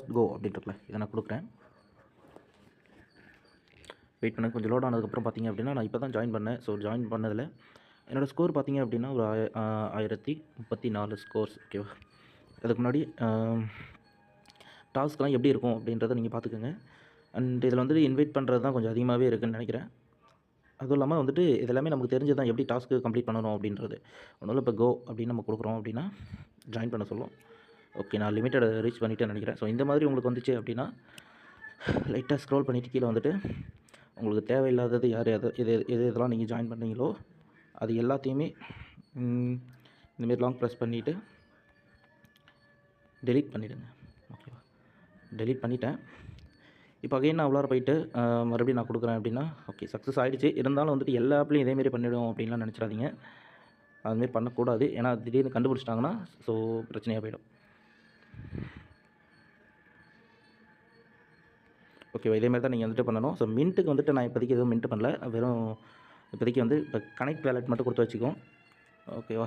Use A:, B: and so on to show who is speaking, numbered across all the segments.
A: First கோ அப்படின்றதுல இதை நான் கொடுக்குறேன். வெயிட் பண்ண கொஞ்சம் லோட் ஆனதுக்கப்புறம் பார்த்தீங்க அப்படின்னா நான் இப்போ தான் ஜாயின் பண்ணேன். ஸோ ஜாயின் பண்ணதில் என்னோடய ஸ்கோர் பார்த்தீங்க அப்படின்னா ஒரு 1034 ஸ்கோர்ஸ். ஓகேவா. அதுக்கு முன்னாடி டாஸ்க்லாம் எப்படி இருக்கும் அப்படின்றத நீங்கள் பார்த்துக்கோங்க. அண்ட் இதில் வந்துட்டு இன்வைட் பண்ணுறது தான் கொஞ்சம் அதிகமாகவே இருக்குதுன்னு நினைக்கிறேன். அதுவும் இல்லாமல் வந்துட்டு இது எல்லாமே நமக்கு தெரிஞ்சது தான், எப்படி டாஸ்க்கு கம்ப்ளீட் பண்ணணும் அப்படின்றது. ஒன்றும் இப்போ கோ அப்படின்னு நம்ம கொடுக்குறோம் அப்படின்னா ஜாயின் பண்ண சொல்லும். ஓகே, நான் லிமிட்டட் ரீச் பண்ணிவிட்டேன்னு நினைக்கிறேன். ஸோ இந்த மாதிரி உங்களுக்கு வந்துச்சு அப்படின்னா லைட்டாக ஸ்க்ரோல் பண்ணிவிட்டு கீழே வந்துட்டு உங்களுக்கு தேவையில்லாதது யார் இதெல்லாம் நீங்கள் ஜாயின் பண்ணீங்களோ அது எல்லாத்தையுமே இந்தமாரி லாங் ப்ரெஸ் பண்ணிவிட்டு டெலீட் பண்ணிவிடுங்க. ஓகேவா. டெலீட் பண்ணிவிட்டேன். இப்போ அகைன் நான் உள்ளார போயிட்டு மறுபடியும் நான் கொடுக்குறேன் அப்படின்னா ஓகே சக்ஸஸ் ஆகிடுச்சு. இருந்தாலும் வந்துட்டு எல்லா ஆப்லையும் இதேமாரி பண்ணிவிடும் அப்படின்லாம் நினச்சிடாதீங்க. அதுமாரி பண்ணக்கூடாது. ஏன்னா திடீர்னு கண்டுபிடிச்சிட்டாங்கன்னா ஸோ பிரச்சனையாக போயிடும். ஓகேவா. இதேமாரி தான் நீங்கள் வந்துட்டு பண்ணணும். ஸோ மின்ட்டுக்கு வந்துட்டு நான் இப்போதைக்கு எதுவும் மின்ட் பண்ணல. வெறும் இப்போதைக்கு வந்து இப்போ கனெக்ட் வேலட் மட்டும் கொடுத்து வச்சுக்கோம். ஓகேவா.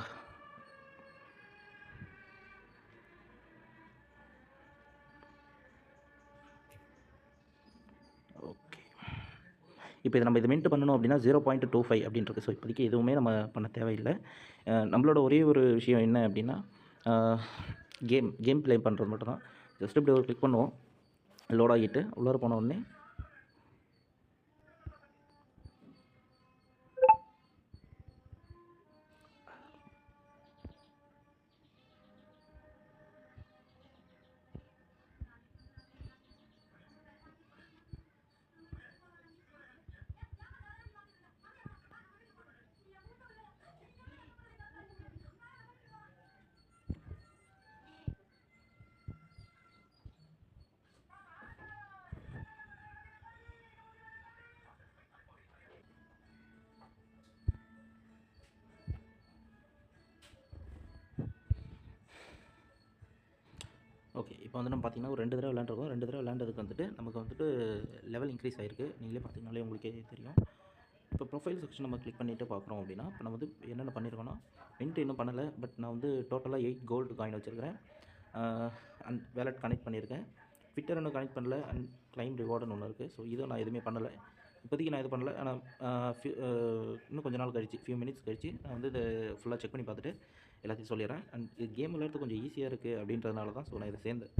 A: ஓகே, இப்போ இதை நம்ம மின்ட் பண்ணணும் அப்படின்னா 0.25 அப்படின்னு இருக்குது. ஸோ இப்போதைக்கு எதுவுமே நம்ம பண்ண தேவையில்லை. நம்மளோட ஒரே ஒரு விஷயம் என்ன அப்படின்னா கேம் ப்ளே பண்ணுறது மட்டும்தான். ஜஸ்ட் இப்படி ஒரு கிளிக் பண்ணுவோம். லோட் ஆகிட்டு உள்ளார போன உடனே ஓகே, இப்போ வந்து நம்ம பார்த்திங்கன்னா ஒரு 2 தடவை விளையாண்டுருக்கோம். 2 தடவை விளையாண்டதுக்கு வந்துட்டு நமக்கு வந்துட்டு லெவல் இன்க்ரீஸ் ஆகிருக்கு. நீங்களே பார்த்திங்கனாலே உங்களுக்கே தெரியும். இப்போ ப்ரொஃபைல் செக்ஷன் நம்ம கிளிக் பண்ணிவிட்டு பார்க்குறோம் அப்படின்னா இப்போ நம்ம வந்து என்னென்ன பண்ணியிருக்கோன்னா மின்ட் இன்னும் பண்ணலை. பட் நான் வந்து டோட்டலாக 8 கோல்டு காயின் வச்சுருக்கிறேன். அண்ட் வேலட் கனெக்ட் பண்ணியிருக்கேன். ட்விட்டர் இன்னும் கனெக்ட் பண்ணல. அண்ட் கிளைம் ரிவார்டுன்னு ஒன்று இருக்குது. ஸோ இதுவும் நான் எதுவுமே பண்ணலை. இப்போதைக்கு நான் இது பண்ணல. ஆனால் இன்னும் கொஞ்சம் நாள் கழிச்சு ஃபியூ மினிட்ஸ் கழிச்சு நான் வந்து இதை ஃபுல்லாக செக் பண்ணி பார்த்துட்டு எல்லாத்தையும் சொல்லிடுறேன். அண்ட் இது கேம் விளையாடுறது கொஞ்சம் ஈஸியாக இருக்குது அப்படின்றதுனால தான் ஸோ நான் இதை சேர்ந்தேன்.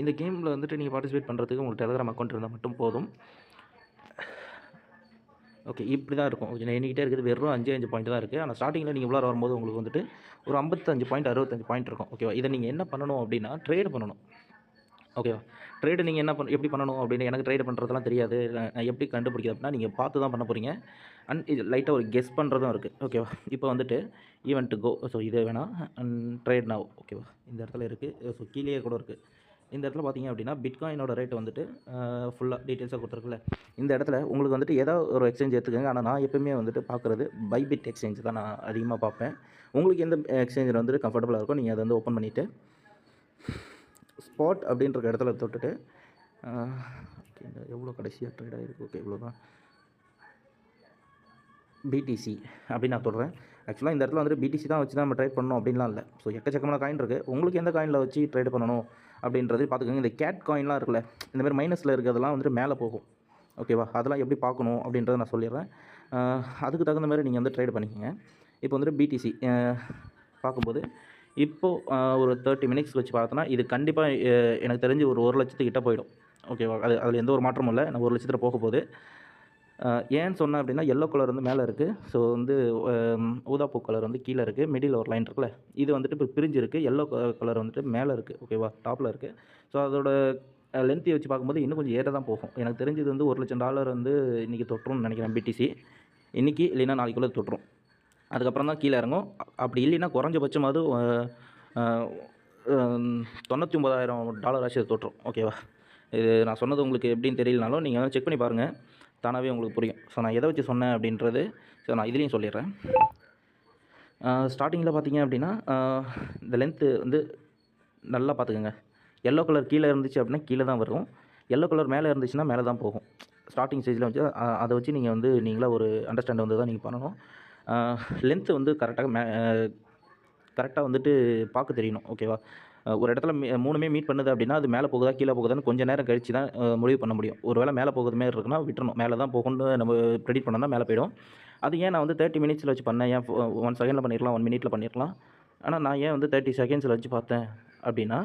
A: இந்த கேமில் வந்துட்டு நீங்கள் பார்ட்டிசிபேட் பண்ணுறதுக்கு உங்களுக்கு டெலகிராம் அக்கௌண்ட் இருந்தால் மட்டும் போதும். ஓகே, இப்படி தான் இருக்கும். என்கிட்டே இருக்குது வெறும் 5 பாயிண்ட் தான் இருக்குது. ஆனால் ஸ்டார்டிங்கில் நீங்கள் உள்ளார வரும்போது உங்களுக்கு வந்துட்டு ஒரு 55 பாயிண்ட் 65 பாயிண்ட் இருக்கும். ஓகேவா. இதை நீங்கள் என்ன பண்ணணும் அப்படின்னா ட்ரேடு பண்ணணும். ஓகேவா. ட்ரேடு நீங்கள் எப்படி பண்ணணும் அப்படின்னு எனக்கு ட்ரேடு பண்ணுறதுலாம் தெரியாது. நான் எப்படி கண்டுபிடிக்கிறது அப்படின்னா நீங்கள் பார்த்து தான் பண்ண போகிறீங்க. அண்ட் இது லைட்டாக ஒரு கெஸ் பண்ணுறதும் இருக்குது. ஓகேவா. இப்போ வந்துட்டு ஈவெண்ட் கோ. ஸோ இது வேணாம். And trade now. ஓகேவா. இந்த இடத்துல இருக்குது. ஸோ கீழே கூட இருக்குது. இந்த இடத்துல பார்த்தீங்க அப்படின்னா பிட்காயினோட ரேட் வந்துட்டு ஃபுல்லாக டீட்டெயில்ஸாக கொடுத்துருக்குல்ல. இந்த இடத்துல உங்களுக்கு வந்துட்டு ஏதாவது ஒரு எக்ஸ்சேஞ்ச் எடுத்துக்கோங்க. ஆனால் நான் எப்பவுமே வந்துட்டு பார்க்குறது பைபிட் எக்ஸ்சேஞ்ச் தான் நான் அதிகமாக பார்ப்பேன். உங்களுக்கு எந்த எக்ஸ்சேஞ்சில் வந்துட்டு கம்ஃபர்டபுளாக இருக்கும் நீங்கள் அதை வந்து ஓப்பன் பண்ணிவிட்டு ஸ்பாட் அப்படின்ற இடத்துல தொட்டுட்டு எவ்வளோ கடைசியாக ட்ரேட் ஆகிருக்கு. ஓகே, இவ்வளோ தான் பிடிசி அப்படின்னு நான் சொல்கிறேன். ஆக்சுவலாக இந்த இடத்துல வந்துட்டு பிடிசி தான் வச்சு தான் நம்ம ட்ரேட் பண்ணணும் அப்படின்லாம் இல்லை. ஸோ எக்கச்சக்கமான காயின் இருக்குது. உங்களுக்கு எந்த காயினில் வச்சு ட்ரேட் பண்ணணும் அப்படின்றது பார்த்துக்கோங்க. இந்த கேட் காயின்லாம் இருக்குல்ல, இந்தமாதிரி மைனஸில் இருக்கிறதெல்லாம் வந்துட்டு மேலே போகும். ஓகேவா. அதெல்லாம் எப்படி பார்க்கணும் அப்படின்றத நான் சொல்லிடுறேன். அதுக்கு தகுந்த மாதிரி நீங்கள் வந்து ட்ரேட் பண்ணிக்கோங்க. இப்போ வந்துட்டு பிடிசி பார்க்கும்போது இப்போது ஒரு 30 மினிட்ஸ் வச்சு பார்த்தோன்னா இது கண்டிப்பாக எனக்கு தெரிஞ்சு ஒரு 1 லட்சத்துக்கிட்ட போயிடும். ஓகேவா. அதில் எந்த ஒரு மாற்றமும் இல்லை. நான் 1 லட்சத்தில் போக போகுது. ஏன்னு சொன்னேன் அப்படின்னா எல்லோ கலர் வந்து மேலே இருக்குது. ஸோ வந்து ஊதாப்பூ கலர் வந்து கீழே இருக்குது. மிடில் ஒரு லைன் இருக்குல்ல, இது வந்துட்டு இப்போ பிரிஞ்சிருக்கு. எல்லோ கலர் வந்துட்டு மேலே இருக்குது. ஓகேவா. டாப்பில் இருக்குது. ஸோ அதோட லென்த்தை வச்சு பார்க்கும்போது இன்னும் கொஞ்சம் ஏற தான் போகும். எனக்கு தெரிஞ்சது வந்து $1,00,000 வந்து இன்றைக்கி தொட்டுரும்னு நினைக்கிறேன் பிடிசி. இன்றைக்கி இல்லைன்னா நாளைக்குள்ளே தொட்டுரும். அதுக்கப்புறம் தான் கீழே இறங்கும். அப்படி இல்லைன்னா குறைஞ்சபட்சமாவது $99,000 ஆச்சு தொட்டுரும். ஓகேவா. இது நான் சொன்னது உங்களுக்கு எப்படின்னு தெரியலனாலும் நீங்கள் செக் பண்ணி பாருங்கள், தானாகவே உங்களுக்கு புரியும். ஸோ நான் எதை வச்சு சொன்னேன் அப்படின்றது ஸோ நான் இதுலேயும் சொல்லிடுறேன். ஸ்டார்டிங்கில் பார்த்தீங்க அப்படின்னா இந்த லென்த்து வந்து நல்லா பார்த்துக்கோங்க. எல்லோ கலர் கீழே இருந்துச்சு அப்படின்னா கீழே தான் வரும். எல்லோ கலர் மேலே இருந்துச்சுன்னா மேலே தான் போகும். ஸ்டார்டிங் ஸ்டேஜில் வச்சு அதை வச்சு நீங்கள் வந்து நீங்களாக ஒரு அண்டர்ஸ்டாண்ட் வந்து தான் நீங்கள் பண்ணணும். லென்த்து வந்து கரெக்டாக வந்துட்டு பார்க்க தெரியணும். ஓகேவா. ஒரு இடத்துல 3மே மீட் பண்ணுது அப்படின்னா அது மேலே போகுதா கீழே போகுதான்னு கொஞ்சம் நேரம் கழிச்சு தான் முடிவு பண்ண முடியும். ஒரு வேளை மேலே போகுது மாரி இருக்குன்னா விட்டுறணும். மேலே தான் போகும்னு நம்ம ப்ரெடிக்ட் பண்ணோம்னா மேலே போயிடும். அது ஏன் நான் வந்து 30 மினிட்ஸில் வச்சு பண்ணேன், ஏன் 1 செகண்டில் பண்ணியிருக்கலாம், 1 மினிட்ல பண்ணியிருக்கலாம். ஆனால் நான் ஏன் வந்து 30 செகண்ட்ஸில் வச்சு பார்த்தேன் அப்படின்னா,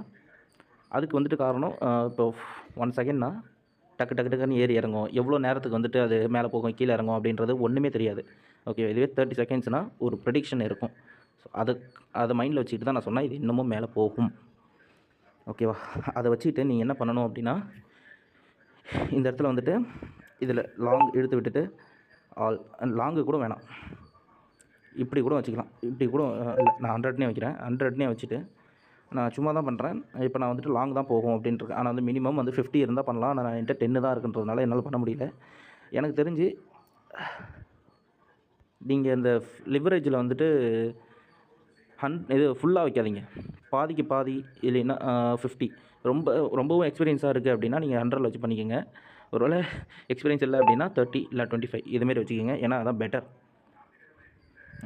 A: அதுக்கு வந்துட்டு காரணம் இப்போ 1 செகண்ட்னா டக்கு டக்கு டக்குன்னு ஏறி இறங்கும். எவ்வளோ நேரத்துக்கு வந்துட்டு அது மேலே போகும், கீழே இறங்கும் அப்படின்றது ஒன்றுமே தெரியாது. ஓகே, இதுவே 30 செகண்ட்ஸ்னால் ஒரு ப்ரெடிக்ஷன் இருக்கும். ஸோ அதை மைண்டில் வச்சுக்கிட்டு தான் நான் சொன்னேன் இது இன்னமும் மேலே போகும். ஓகேவா? அதை வச்சுக்கிட்டு நீங்கள் என்ன பண்ணணும் அப்படின்னா, இந்த இடத்துல வந்துட்டு இதில் லாங் இழுத்து விட்டுட்டு லாங்கு கூட வேணாம், இப்படி கூட வச்சுக்கலாம். இப்படி கூட இல்லை, நான் 100னே வைக்கிறேன். 100னே வச்சுட்டு நான் சும்மா தான் பண்ணுறேன். இப்போ நான் வந்துட்டு லாங் தான் போகும் அப்படின்ட்டு. ஆனால் வந்து மினிமம் வந்து 50 இருந்தால் பண்ணலாம். ஆனால் என்கிட்ட 10 தான் இருக்குன்றதுனால என்னால் பண்ண முடியல. எனக்கு தெரிஞ்சு நீங்கள் இந்த லிவரேஜில் வந்துட்டு இது ஃபுல்லாக வைக்காதீங்க. பாதிக்கு பாதி இல்லைன்னா 50. ரொம்பவும் எக்ஸ்பீரியன்ஸாக இருக்குது அப்படின்னா நீங்கள் 100ல் வச்சு பண்ணிக்கோங்க. ஒருவேளை எக்ஸ்பீரியன்ஸ் இல்லை அப்படின்னா 30 இல்லை 25 இதுமாரி வச்சுக்கோங்க. ஏன்னா அதான் பெட்டர்.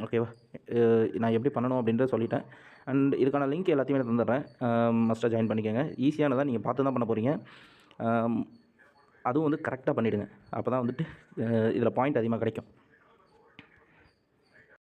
A: ஓகேவா? நான் எப்படி பண்ணணும் அப்படின்றத சொல்லிட்டேன். அண்ட் இதுக்கான லிங்க் எல்லாத்தையுமே நான் தந்துடுறேன். மஸ்ட்டாக ஜாயின் பண்ணிக்கோங்க. ஈஸியானதாக நீங்கள் பார்த்து தான் பண்ண போகிறீங்க. அதுவும் வந்து கரெக்டாக பண்ணிவிடுங்க. அப்போ தான் வந்துட்டு இதில் பாயிண்ட் அதிகமாக கிடைக்கும்.